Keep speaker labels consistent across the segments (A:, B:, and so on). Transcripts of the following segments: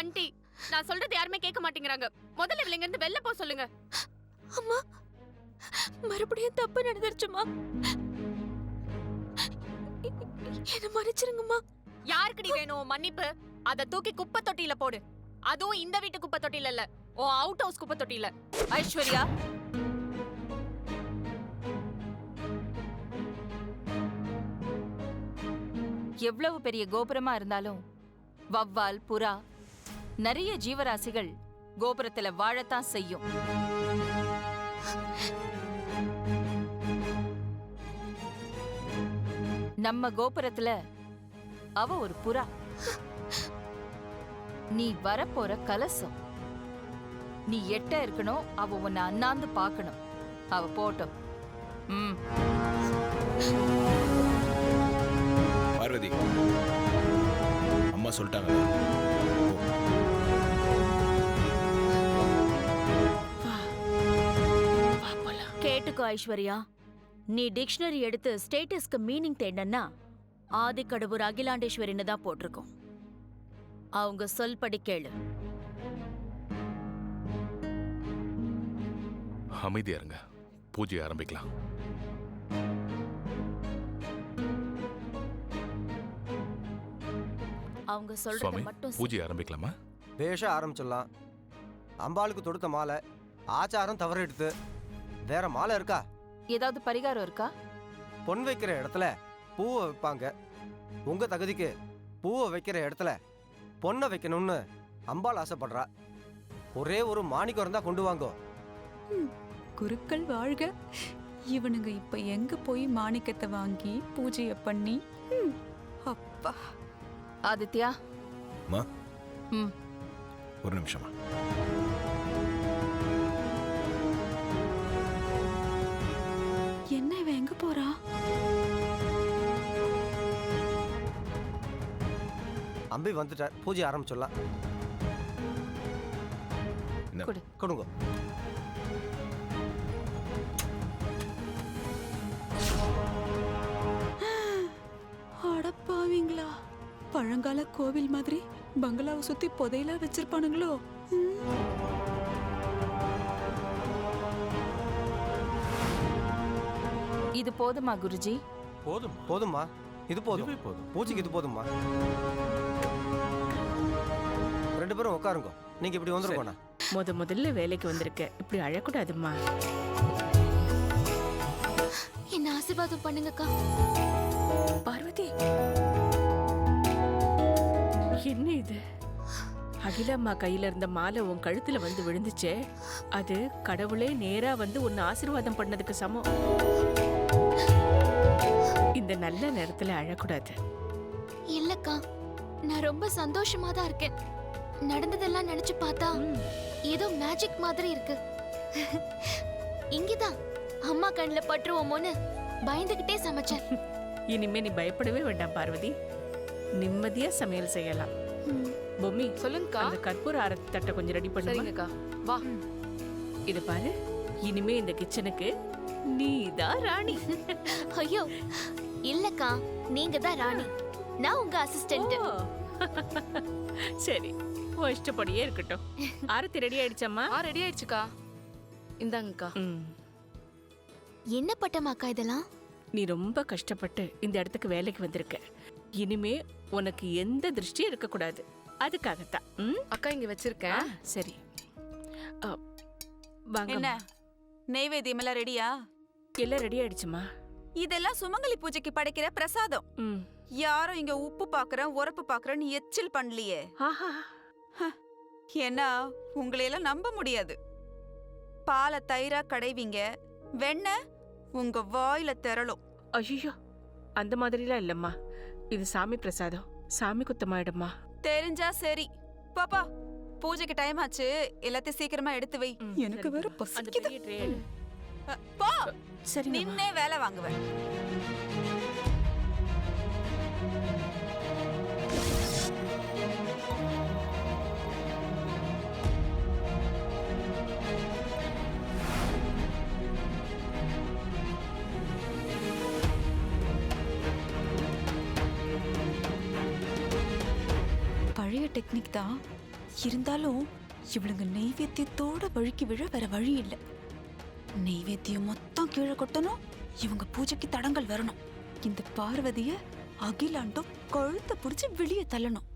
A: Aunty, நான் சொல்றது யாருமே கேட்க மாட்டேங்கிறாங்க. முதல்ல இவங்க இருந்து வெளில போ சொல்லுங்க.
B: அம்மா, மறுபடியும் தப்பு நடந்துருச்சுமா. என்ன மன்னிச்சிருங்கம்மா.
A: யாருக்குடி வேணும் மன்னிப்பு? அத தூக்கி குப்பை தொட்டியில போடு. அதுவும் இந்த வீட்டு குப்பை தொட்டியில இல்ல, ஓ அவுட் ஹவுஸ் குப்பை தொட்டியில.
B: ஐஸ்வர்யா, எவ்வளவு பெரிய கோபுரமா இருந்தாலும் வவ்வால், புறா, நிறைய ஜீவராசிகள் கோபுரத்துல வாழத்தான் செய்யும். நம்ம கோபுரத்துல அவ ஒரு புறா. நீ வரப்போற கலசம். நீ எட்ட இருக்கணும், அவ உன்னை அண்ணாந்து பார்க்கணும். அவ போட்டோம்.
C: பார்வதி, அம்மா சொல்லிட்டாங்க.
D: கேட்டுக்கோ ஐஸ்வர்யா, நீ டிக்ஷனரி எடுத்து ஸ்டேட்டஸ்க்கு மீனிங் தேடனா ஆதிக்கடவுர் அகிலாண்டேஸ்வரின்னு தான் போட்டிருக்கோம். அவங்க சொல்படி கேளு.
E: அமைதியா இருங்க, பூஜை ஆரம்பிக்கலாம்.
D: அவங்க சொல்றத மட்டும்
E: பூஜை ஆரம்பிக்கலாமா?
F: பேஷ ஆரம்பிச்சிடலாம். அம்பாளுக்கு தொடுத்த மாலை ஆச்சாரம் தவறு எடுத்து வேற மாலை இருக்கா?
B: ஏதாவது பரிகாரம் இருக்கா?
F: பொன் வைக்கிற இடத்துல பூவை வைப்பாங்க. உங்க தகுதிக்கு பூவை வைக்கிற இடத்துல பொண்ணை வைக்கணும்னு அம்பாள் ஆசைப்படுறா. ஒரே ஒரு மாணிக்கம் இருந்தா கொண்டு வாங்கோ.
G: குருக்கள் வாழ்க. இவனுங்க இப்ப எங்க போய் மாணிக்கத்தை வாங்கி பூஜைய பண்ணி? அப்பா.
B: ஆதித்யா,
C: ஒரு நிமிஷமா.
G: என்ன இவன் எங்க போறா?
F: அம்பி வந்துட்டார், பூஜை ஆரம்பிச்சிடலாம். கொடுங்க.
G: அடப்பாவீங்களா, பழங்கால கோவில் மாதிரி பங்களாவை சுத்தி புதையலா வச்சிருப்பானுங்களோ?
B: இது போதுமா குருஜி?
F: போதும்மா, இது போதும். பூஜைக்கு இது போதும்மா. ரெண்டு பேரும் உட்காருங்க. நீங்க இப்படி வந்துருக்கோண்ணா.
H: முதல்ல வேலைக்கு வந்திருக்க, இப்படி அழக்கூடாதும்மா.
B: என்ன ஆசீர்வாதம் பண்ணுங்கக்கா.
H: பார்வதி, என்ன இது? அகிலம்மா கையில இருந்த மாலை உன் கழுத்துல வந்து விழுந்துச்சே, அது கடவுளே நேரா வந்து உன்னை ஆசீர்வாதம் பண்ணதுக்கு சமம். இந்த நல்ல நேரத்துல அழக்கூடாது.
B: இல்லக்கா, நான் ரொம்ப சந்தோஷமா தான் இருக்கேன். நடந்ததெல்லாம் நினைச்சு பார்த்தா ஏதோ மேஜிக் மாதிரி இருக்கு. இங்கதான் அம்மா கண்ணுல பட்டுருவோமோன்னு பயந்துகிட்டே சமைச்சேன்.
H: இனிமே நீ பயப்படவே வேண்டாம் பார்வதி, நிம்மதியா சமையல் செய்யலாம். பொம்மி,
A: சொல்லுங்கக்கா.
H: அந்த கற்பூர ஆரத்தி தட்டை கொஞ்சம் ரெடி பண்ணுங்கக்கா.
A: வா.
H: இது பாரு, இனிமே இந்த கிச்சனுக்கு நீதான் ராணி.
B: ஐயோ இல்லக்கா, நீங்க தான் ராணி, நான் உங்க அசிஸ்டன்ட்.
H: சரி, உன் இஷ்டப்படியே இருக்கட்டும். ஆரத்தி ரெடி ஆயிடுச்சம்மா?
A: ரெடி ஆயிடுச்சுக்கா. இந்தாங்கக்கா.
B: என்ன பட்டமாக்கா இதெல்லாம்?
H: நீ ரொம்ப கஷ்டப்பட்டு இந்த இடத்துக்கு வேலைக்கு வந்திருக்க. இனிமே உனக்கு எந்த திருஷ்டியும் இருக்கக்கூடாது, அதுக்காகத்தான்.
A: அக்கா இங்க வச்சிருக்கேன்.
H: சரி, வாங்க.
G: என்ன நெய்வேத்தியம் எல்லாம் ரெடியா?
H: எல்லாம் ரெடி ஆயிடுச்சுமா.
G: இதெல்லாம் சுமங்கலி பூஜைக்கு படைக்கிற பிரசாதம். யாரும் இங்க உப்பு பாக்குறேன் உரப்பு பாக்குறேன்னு எச்சில் பண்ணலையே. ஏன்னா உங்களையெல்லாம் நம்ப முடியாது. பாலை தயிரா கடைவீங்க, வெண்ணெய் உங்க வாயில திரளும்.
H: ஐயோ, அந்த மாதிரிலாம் இல்லம்மா. இது சாமி பிரசாதம், சாமி குத்தமாயிடுமா.
G: தெரிஞ்சா சரி. பாப்பா, பூஜைக்கு டைம் ஆச்சு, எல்லாத்தையும் சீக்கிரமா எடுத்து வை. எனக்கு வேற பசிக்குது. போ.
H: சரி,
G: நின்னே வேலை வாங்குவேன். பழைய டெக்னிக் தான், இருந்தாலும் இவளுங்க நெய்வேத்தியத்தோட வழுக்கி விழ வேற வழி இல்லை. நெய்வேத்தியம் மொத்தம் கீழே கொட்டணும், இவங்க பூஜைக்கு தடங்கள் வரணும். இந்த பார்வதிய அகிலாண்டும் கழுத்தை புடிச்சு வெளியே தள்ளணும்.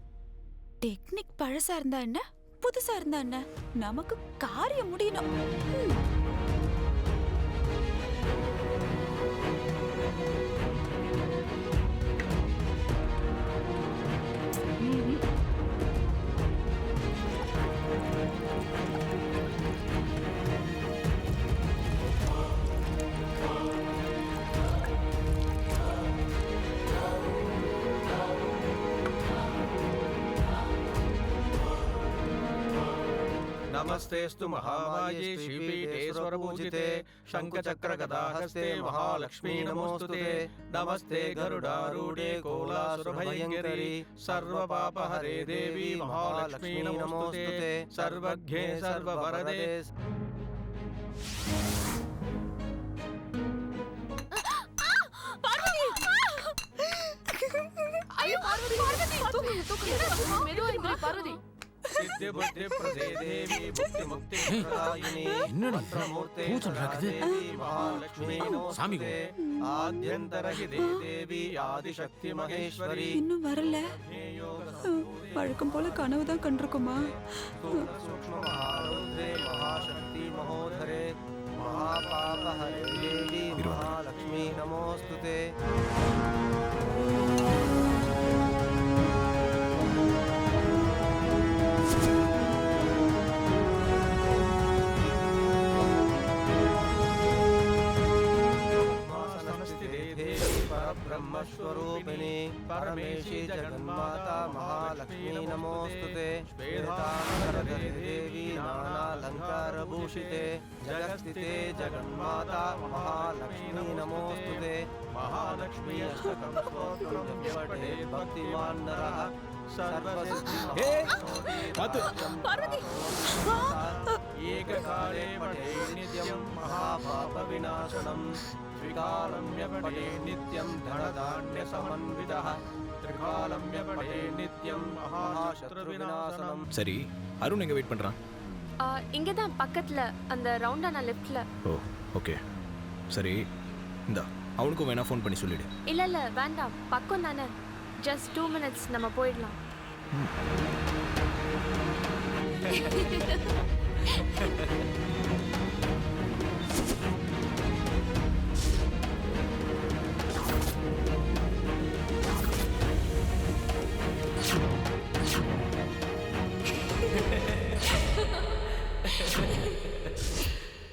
G: டெக்னிக் பழசா இருந்தா என்ன, புதுசா இருந்தா என்ன, நமக்கு காரியம் முடியணும்.
F: नमस्तेस्तु महामाये श्रीपीठे स्वरपूजिते शंखचक्रगदाहस्ते महालक्ष्मी नमोस्तुते। नमस्ते गरुडारूढे कोलासुरभयङ्करी सर्वपापहरे देवी महालक्ष्मी नमोस्तुते। सर्वज्ञे सर्ववरदे।
A: ஐயோ பார்வதி
F: सिद्धि बुद्धि प्रदे देवी मुक्ति मुक्ति प्रदायिनी मंत्रमूर्ते देवी महालक्ष्मी नमोस्तुते। आद्यन्तरहिते देवी आदिशक्ति महेश्वरी।
G: இன்னும் வரல, வழக்கம் போல கனவு தான் கண்டிருக்குமா?
F: सूक्ष्म महारुद्रे महाशक्ति महोधरे महापापहरे देवी महालक्ष्मी नमोस्तुते। ब्रह्मस्वरूपिणी परमेशी जगन्माता महालक्ष्मी नमोस्तुते। श्वेतांबरधरे देवी नानालंकारभूषिते जगत्स्थिते जगन्माता महालक्ष्मी नमोस्तुते। महालक्ष्मी अष्टकं स्तोत्रं पठे भक्तिमान् नरः एककाले पठे नित्यं महापापविनाशनम्। त्रिकालम्य पठे नित्यं धनधान्यसमन्वितः। त्रिकालम्य पठे नित्यं महाशत्रुविनाशनम्।
C: சரி, அருண் எங்க வெயிட் பண்றான்?
A: இங்க தான் பக்கத்துல அந்த ரவுண்டான லெஃப்ட்ல.
C: ஓ ஓகே, சரி இந்தா அவனுக்கும் வேணா ஃபோன் பண்ணி சொல்லிடு.
A: இல்ல வேண்டாம், பக்கம் தானே, ஜஸ்ட் 2 minutes நம்ம போயிடலாம்.